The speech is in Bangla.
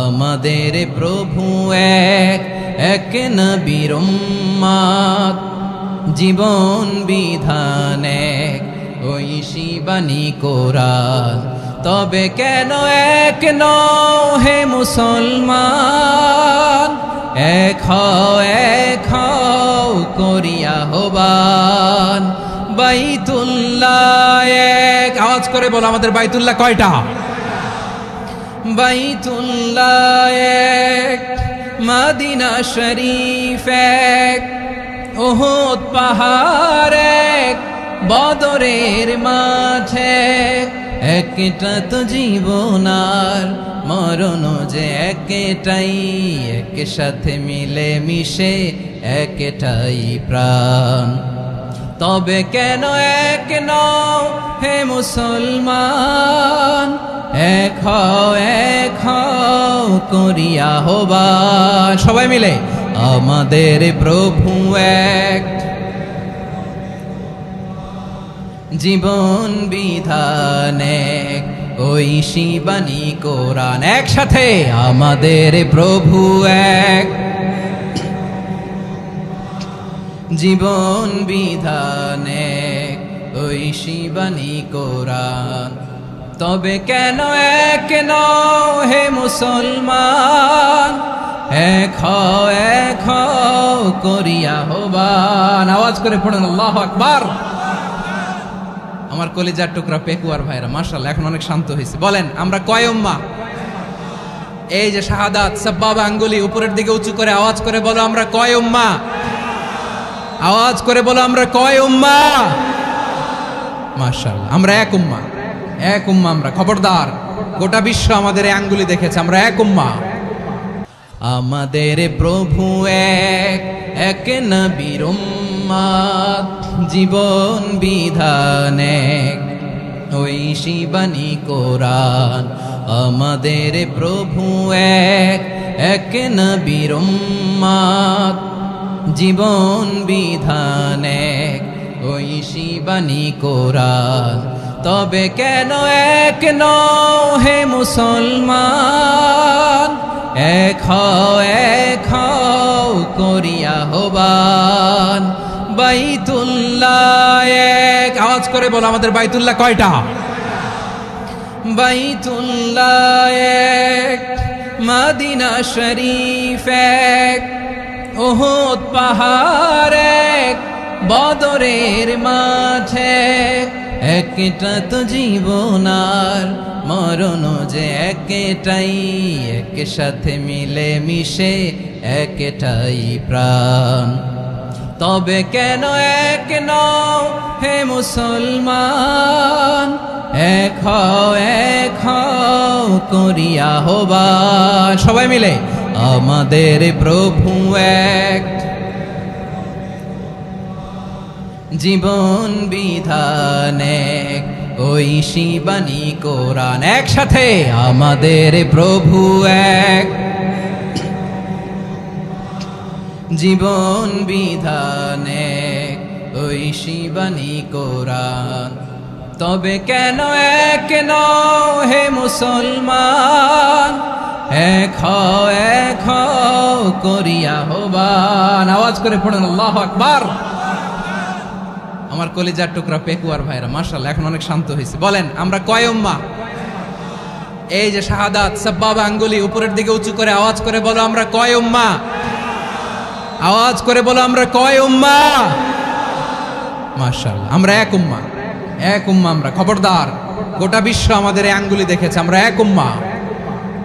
আমাদের প্রভু এক, এক নবীর উম্মত, জীবন বিধান এক, ঐশী বাণী কোরআন। তবে কেন এক নও হে মুসলমান, এক হও করিয়া আহ্বান। বাইতুল্লাহ এক, আওয়াজ করে বলো আমাদের বাইতুল্লাহ কয়টা? বাইতুল্লাহ এক, মদিনা শরীফ এক, উহুদ পাহাড় এক, বদরের মাঠে। একটা তো জীবন আর মরণ যে একটাই, এক সাথে মিলে মিশে একটাই প্রাণ। তবে কেন এক নও হে মুসলমান, এক হও করিয়া আহ্বান। সবাই মিলে আমাদের প্রভু এক, জীবন বিধান এক, ঐশী বাণী কোরআন। একসাথে আমাদের প্রভু এক, জীবন বিধান এক, ঐশী বাণী কোরআন। তবে কেন এক নও হে মুসলমান, এক হও করিয়া আহ্বান। আওয়াজ করে পড়ুন আল্লাহু আকবার। আমার কলিজার টুকরা পেকুয়ার ভাইরা মাশাআল্লাহ এখন অনেক শান্ত হয়েছে। বলেন আমরা কয় উম্মা? এই যে শাহাদাত সাব্বাবা আঙ্গুলি উপরের দিকে উঁচু করে আওয়াজ করে বলো আমরা কয় উম্মা? আওয়াজ করে বলো আমরা কয় উম্মা? মাশাআল্লাহ আমরা এক উম্মা, এক উম্মা আমরা। খবরদার, গোটা বিশ্ব আমাদের এই আঙ্গুলি দেখেছে, আমরা এক উম্মা। আমাদের প্রভু এক, এক নবীর উম্মত, জীবন বিধান এক, ঐশী বাণী কোরআন। আমাদের প্রভু এক, এক নবীর উম্মত, জীবন বিধান এক, ঐশী বাণী কোরআন। তবে কেন এক নও হে মুসলমান, এক হও করিয়া আহ্বান। বাইতুল্লাহ এক, আওয়াজ করে বলো আমাদের বাইতুল্লাহ কয়টা? বাইতুল্লাহ এক, মদিনা শরীফ এক, উহুদ পাহাড় এক, বদরের মাঠে। একটা তো জীবন আর মরণ যে একটাই, এক সাথে মিলে মিশে একটাই প্রাণ। তবে কেন এক নও হে মুসলমান, এক হও করিয়া আহ্বান। সবাই মিলে আমাদের প্রভু এক, জীবন বিধান এক, ঐশী বাণী কোরআন। একসাথে আমাদের প্রভু এক, জীবন বিধান এক, ঐশী বাণী কোরআন। তবে কেন এক নও হে মুসলমান, এক হও করিয়া আহ্বান। আওয়াজ করে পড়ুন আল্লাহু আকবার। আমার কলিজার টুকরা পেকুয়ার ভাইরা মাশাআল্লাহ এখন অনেক শান্ত হয়েছে। বলেন আমরা কয় উম্মা? এই যে শাহাদাত সাব্বাবা আঙ্গুলি উপরের দিকে উঁচু করে আওয়াজ করে বলো আমরা কয় উম্মা? আওয়াজ করে বলো আমরা কয় উম্মা? মাশাআল্লাহ আমরা এক উম্মা, এক উম্মা আমরা। খবরদার, গোটা বিশ্ব আমাদের এই আঙ্গুলি দেখেছে, আমরা এক উম্মা।